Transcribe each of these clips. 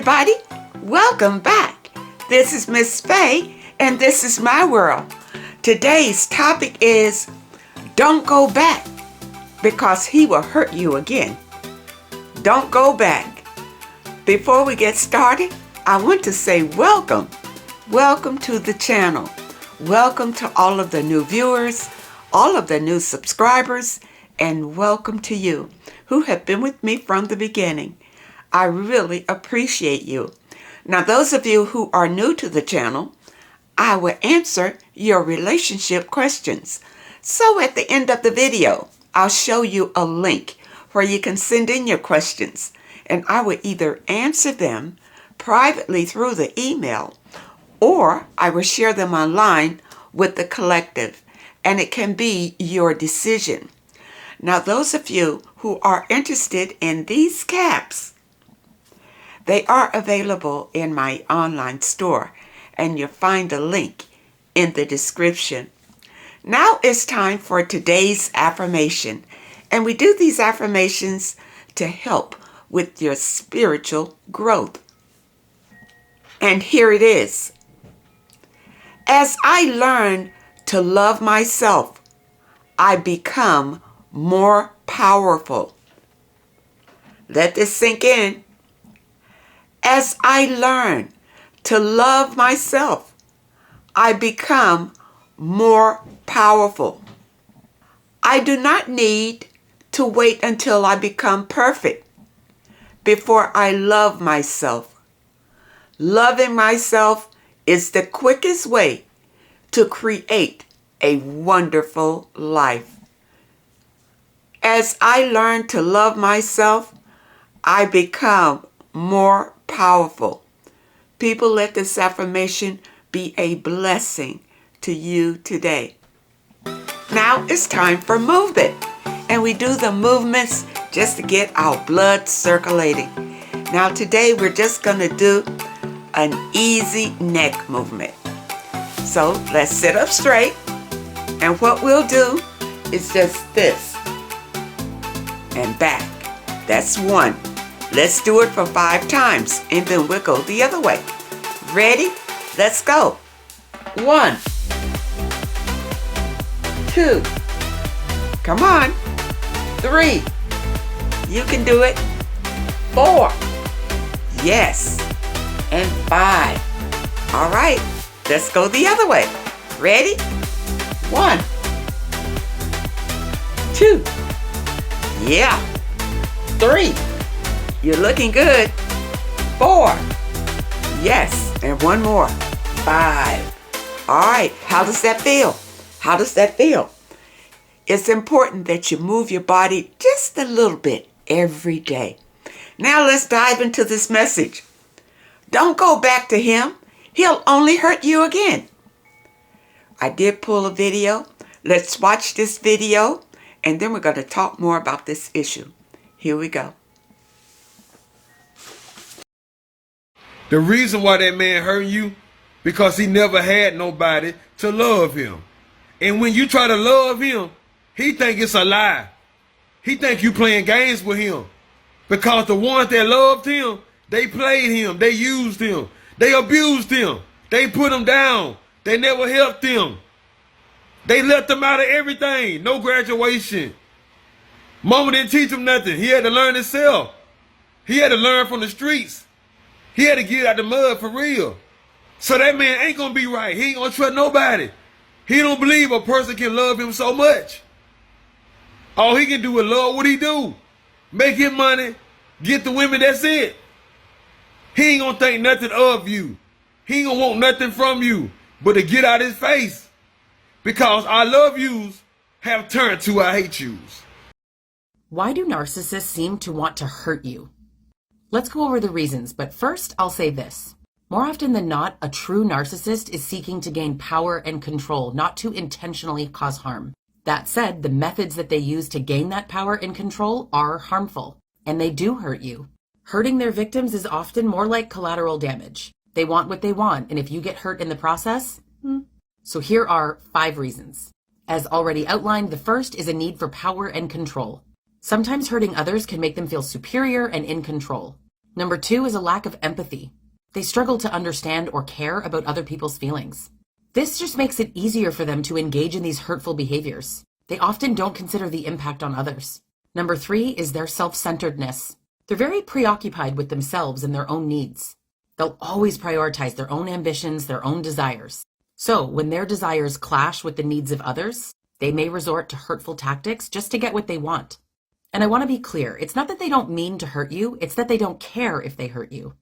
everybody. Welcome back. This is Miss Faye, and this is my world. Today's topic is don't go back because he will hurt you again. Don't go back. Before we get started, I want to say welcome. Welcome to the channel. Welcome to all of the new viewers, all of the new subscribers, and welcome to you who have been with me from the beginning. I really appreciate you. Now, those of you who are new to the channel, I will answer your relationship questions. So at the end of the video, I'll show you a link where you can send in your questions, and I will either answer them privately through the email, or I will share them online with the collective, and it can be your decision. Now, those of you who are interested in these caps, they are available in my online store, and you'll find a link in the description. Now it's time for today's affirmation, and we do these affirmations to help with your spiritual growth. And here it is. As I learn to love myself, I become more powerful. Let this sink in. As I learn to love myself, I become more powerful. I do not need to wait until I become perfect before I love myself. Loving myself is the quickest way to create a wonderful life. As I learn to love myself, I become more powerful. People, let this affirmation be a blessing to you today. Now it's time for movement, and we do the movements just to get our blood circulating. Now today we're just going to do an easy neck movement. So let's sit up straight, and what we'll do is just this and back. That's one. Let's do it for 5 times, and then we'll go the other way. Ready? Let's go. 1, 2, come on. 3, you can do it. 4, yes, and 5. All right, let's go the other way. Ready? 1, 2, yeah, 3. You're looking good. 4. Yes. And one more. 5. All right. How does that feel? How does that feel? It's important that you move your body just a little bit every day. Now let's dive into this message. Don't go back to him. He'll only hurt you again. I did pull a video. Let's watch this video, and then we're going to talk more about this issue. Here we go. The reason why that man hurt you, because he never had nobody to love him. And when you try to love him, he think it's a lie. He think you playing games with him. Because the ones that loved him, they played him, they used him, they abused him, they put him down, they never helped him. They left him out of everything, no graduation. Mama didn't teach him nothing. He had to learn himself. He had to learn from the streets. He had to get out the mud for real. So that man ain't gonna be right. He ain't gonna trust nobody. He don't believe a person can love him so much. All he can do is love what he do. Make him money, get the women, that's it. He ain't gonna think nothing of you. He ain't gonna want nothing from you but to get out his face. Because I love yous have turned to I hate yous. Why do narcissists seem to want to hurt you? Let's go over the reasons, but first I'll say this. More often than not, a true narcissist is seeking to gain power and control, not to intentionally cause harm. That said, the methods that they use to gain that power and control are harmful, and they do hurt you. Hurting their victims is often more like collateral damage. They want what they want, and if you get hurt in the process, So here are 5 reasons. As already outlined, the first is a need for power and control. Sometimes hurting others can make them feel superior and in control. Number 2 is a lack of empathy. They struggle to understand or care about other people's feelings. This just makes it easier for them to engage in these hurtful behaviors. They often don't consider the impact on others. Number 3 is their self-centeredness. They're very preoccupied with themselves and their own needs. They'll always prioritize their own ambitions, their own desires. So when their desires clash with the needs of others, they may resort to hurtful tactics just to get what they want. And I want to be clear, it's not that they don't mean to hurt you, it's that they don't care if they hurt you.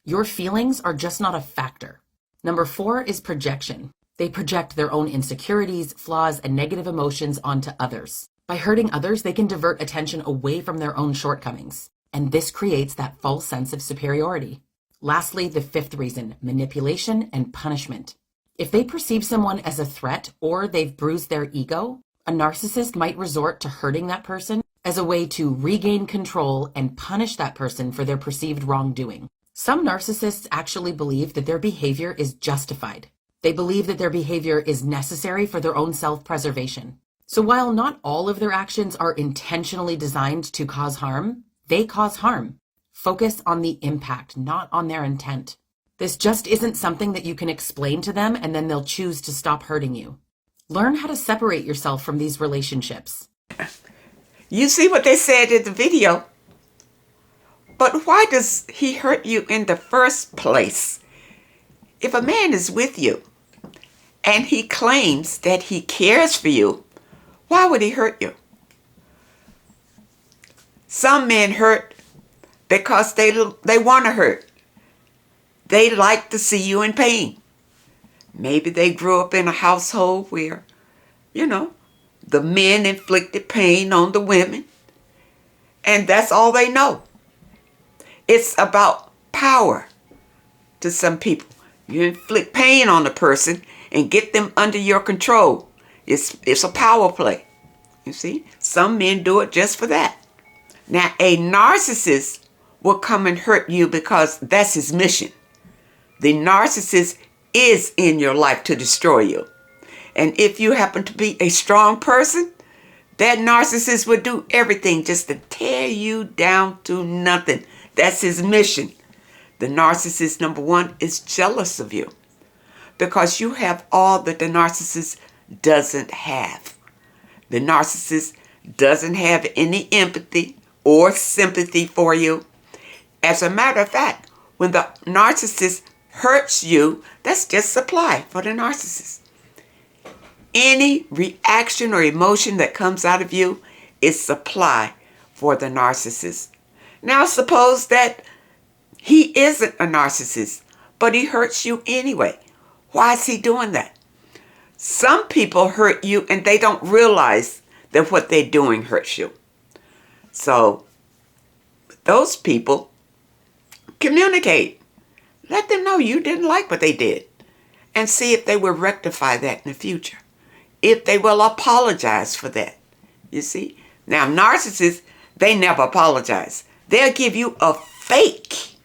Your feelings are just not a factor. Number 4 is projection. They project their own insecurities, flaws, and negative emotions onto others. By hurting others, they can divert attention away from their own shortcomings. And this creates that false sense of superiority. Lastly, the 5th reason, manipulation and punishment. If they perceive someone as a threat or they've bruised their ego, a narcissist might resort to hurting that person as a way to regain control and punish that person for their perceived wrongdoing. Some narcissists actually believe that their behavior is justified. They believe that their behavior is necessary for their own self-preservation. So while not all of their actions are intentionally designed to cause harm, they cause harm. Focus on the impact, not on their intent. This just isn't something that you can explain to them and then they'll choose to stop hurting you. Learn how to separate yourself from these relationships. You see what they said in the video? But why does he hurt you in the first place? If a man is with you and he claims that he cares for you, why would he hurt you? Some men hurt because they want to hurt. They like to see you in pain. Maybe they grew up in a household where, the men inflicted pain on the women. And that's all they know. It's about power to some people. You inflict pain on a person and get them under your control. It's a power play. You see? Some men do it just for that. Now, a narcissist will come and hurt you because that's his mission. The narcissist is in your life to destroy you. And if you happen to be a strong person, that narcissist would do everything just to tear you down to nothing. That's his mission. The narcissist, number 1, is jealous of you because you have all that the narcissist doesn't have. The narcissist doesn't have any empathy or sympathy for you. As a matter of fact, when the narcissist hurts you, that's just supply for the narcissist. Any reaction or emotion that comes out of you is supply for the narcissist. Now suppose that he isn't a narcissist, but he hurts you anyway. Why is he doing that? Some people hurt you and they don't realize that what they're doing hurts you. So those people, communicate. Let them know you didn't like what they did and see if they will rectify that in the future. If they will apologize for that. You see? Now, narcissists, they never apologize. They'll give you a fake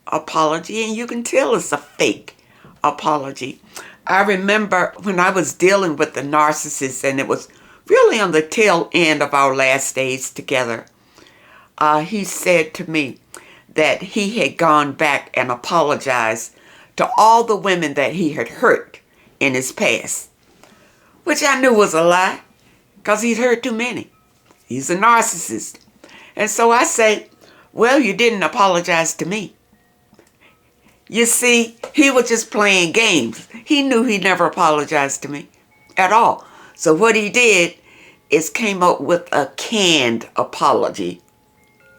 apology, and you can tell it's a fake apology. I remember when I was dealing with the narcissist, and it was really on the tail end of our last days together, he said to me that he had gone back and apologized to all the women that he had hurt in his past. Which I knew was a lie, because he'd hurt too many. He's a narcissist. And so I say, well, you didn't apologize to me. You see, he was just playing games. He knew he never apologized to me at all. So what he did is came up with a canned apology.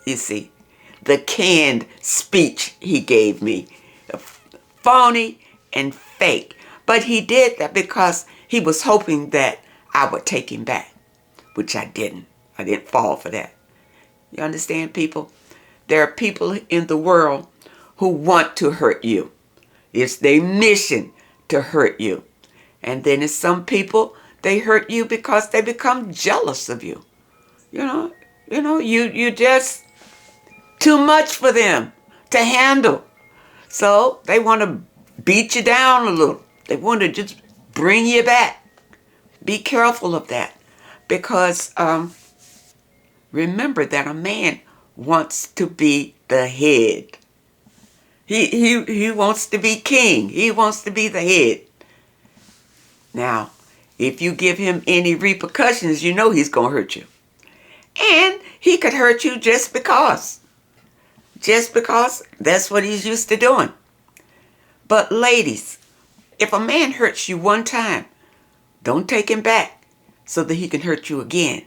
You see, the canned speech he gave me. Phony and fake. But he did that because he was hoping that I would take him back, which I didn't. I didn't fall for that. You understand, people? There are people in the world who want to hurt you. It's their mission to hurt you. And then there's some people, they hurt you because they become jealous of you. You just too much for them to handle. So they want to beat you down a little. They want to just bring you back. Be careful of that, because remember that a man wants to be the head. He wants to be king. He wants to be the head. Now, if you give him any repercussions, you know he's going to hurt you. And he could hurt you just because. Just because that's what he's used to doing. But ladies, if a man hurts you one time, don't take him back so that he can hurt you again.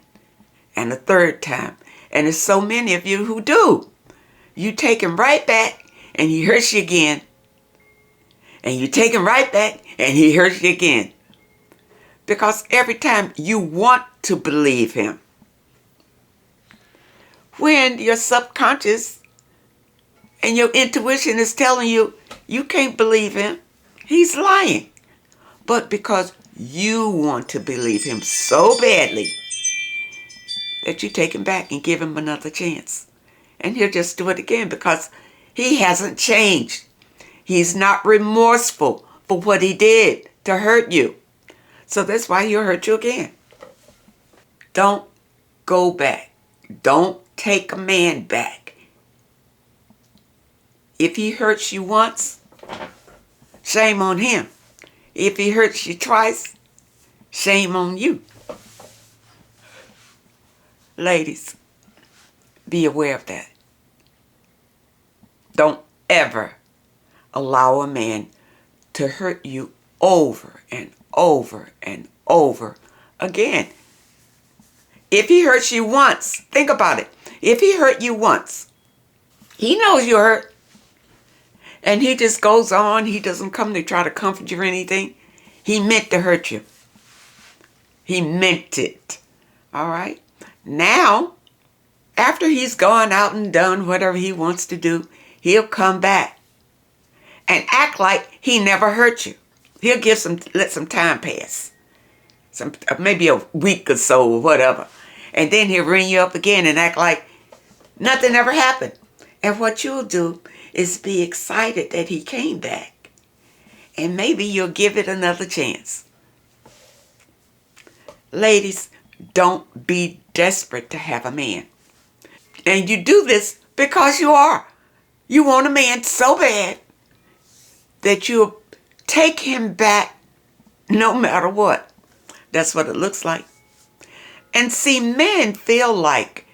And a third time. And there's so many of you who do. You take him right back and he hurts you again. And you take him right back and he hurts you again. Because every time you want to believe him. When your subconscious and your intuition is telling you, you can't believe him. He's lying. But because you want to believe him so badly that you take him back and give him another chance. And he'll just do it again because he hasn't changed. He's not remorseful for what he did to hurt you. So that's why he'll hurt you again. Don't go back. Don't take a man back. If he hurts you once, shame on him. If he hurts you twice, shame on you. Ladies, be aware of that. Don't ever allow a man to hurt you over and over and over again. If he hurts you once, think about it. If he hurt you once, he knows you're hurt. And he just goes on. He doesn't come to try to comfort you or anything. He meant to hurt you. He meant it. All right? Now, after he's gone out and done whatever he wants to do, he'll come back and act like he never hurt you. He'll let some time pass. Maybe a week or so or whatever. And then he'll ring you up again and act like nothing ever happened. And what you'll do is be excited that he came back. And maybe you'll give it another chance. Ladies, don't be desperate to have a man. And you do this because you are. You want a man so bad that you'll take him back no matter what. That's what it looks like. And see, men feel like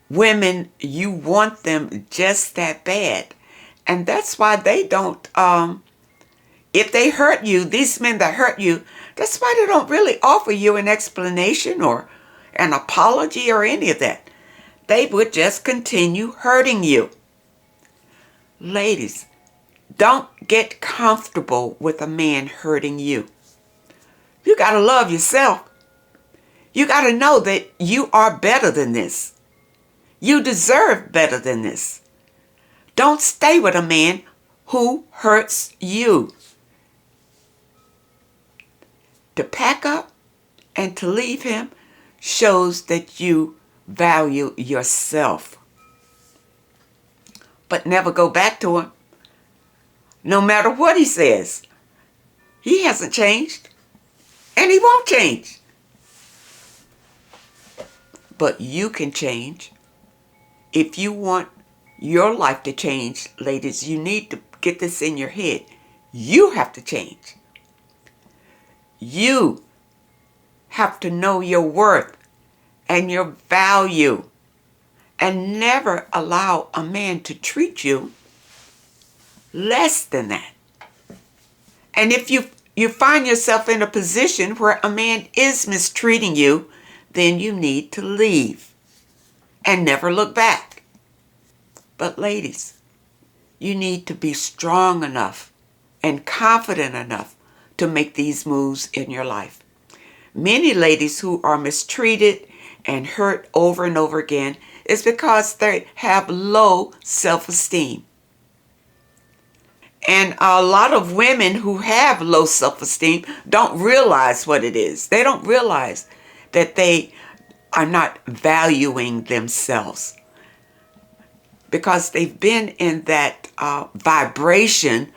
women, you want them just that bad. And that's why they don't, if they hurt you, these men that hurt you, that's why they don't really offer you an explanation or an apology or any of that. They would just continue hurting you. Ladies, don't get comfortable with a man hurting you. You got to love yourself. You got to know that you are better than this. You deserve better than this. Don't stay with a man who hurts you. To pack up and to leave him shows that you value yourself. But never go back to him. No matter what he says. He hasn't changed. And he won't change. But you can change. If you want your life to change, ladies, you need to get this in your head. You have to change. You have to know your worth and your value and never allow a man to treat you less than that. And if you find yourself in a position where a man is mistreating you, then you need to leave and never look back. But ladies, you need to be strong enough and confident enough to make these moves in your life. Many ladies who are mistreated and hurt over and over again is because they have low self-esteem. And a lot of women who have low self-esteem don't realize what it is. They don't realize that they are not valuing themselves because they've been in that vibration,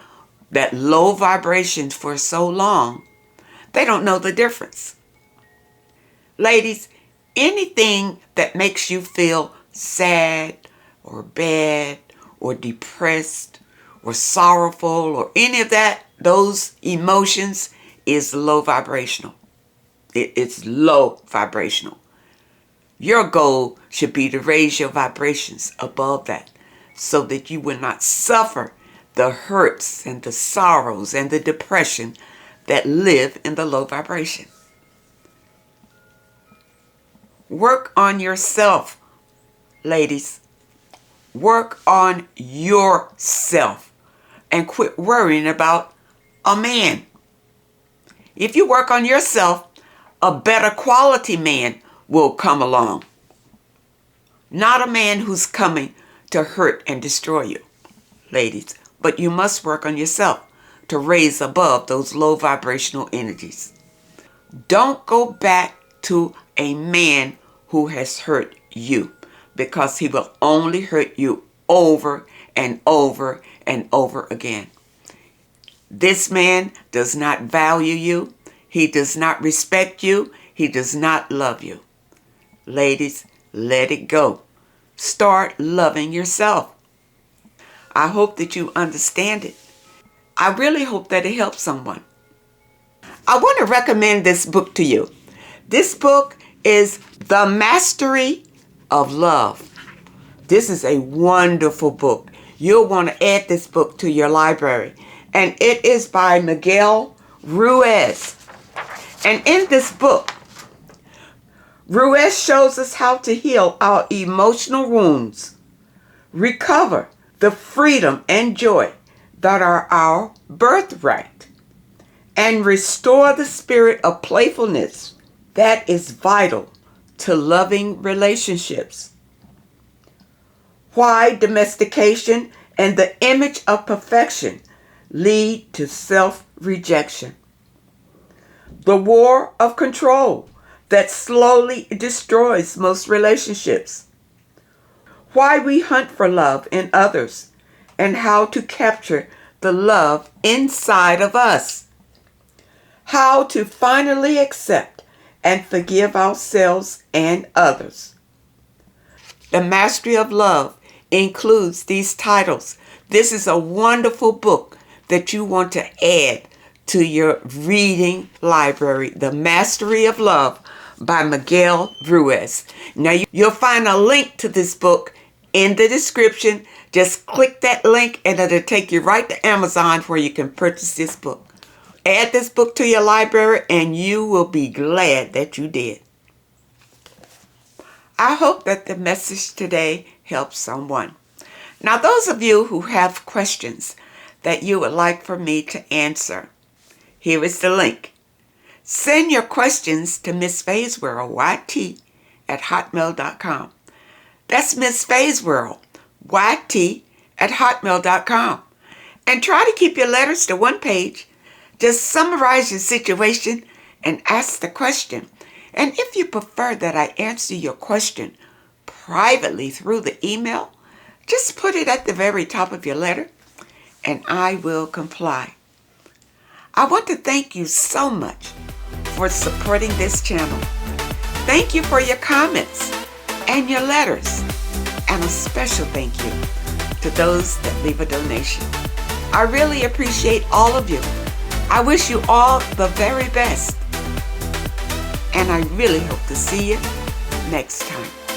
that low vibration for so long, they don't know the difference. Ladies, anything that makes you feel sad or bad or depressed or sorrowful or any of that, those emotions is low vibrational. It's low vibrational. Your goal should be to raise your vibrations above that so that you will not suffer the hurts and the sorrows and the depression that live in the low vibration. Work on yourself, ladies. Work on yourself and quit worrying about a man. If you work on yourself, a better quality man will come along. Not a man who's coming to hurt and destroy you, ladies. But you must work on yourself to raise above those low vibrational energies. Don't go back to a man who has hurt you, because he will only hurt you over and over and over again. This man does not value you. He does not respect you. He does not love you. Ladies, let it go. Start loving yourself. I hope that you understand it. I really hope that it helps someone. I want to recommend this book to you. This book is The Mastery of Love. This is a wonderful book. You'll want to add this book to your library. And it is by Miguel Ruiz. And in this book, Ruiz shows us how to heal our emotional wounds, recover the freedom and joy that are our birthright, and restore the spirit of playfulness that is vital to loving relationships. Why domestication and the image of perfection lead to self-rejection. The war of control that slowly destroys most relationships. Why we hunt for love in others and how to capture the love inside of us. How to finally accept and forgive ourselves and others. The Mastery of Love includes these titles. This is a wonderful book that you want to add to your reading library. The Mastery of Love by Miguel Ruiz. Now you'll find a link to this book in the description. Just click that link and it'll take you right to Amazon where you can purchase this book. Add this book to your library and you will be glad that you did. I hope that the message today helps someone. Now, those of you who have questions that you would like for me to answer, here is the link. Send your questions to Miss Faye's World, YT, at hotmail.com. That's Miss Faye's World, YT, at hotmail.com. And try to keep your letters to one page. Just summarize your situation and ask the question. And if you prefer that I answer your question privately through the email, just put it at the very top of your letter and I will comply. I want to thank you so much for supporting this channel. Thank you for your comments and your letters. And a special thank you to those that leave a donation. I really appreciate all of you. I wish you all the very best. And I really hope to see you next time.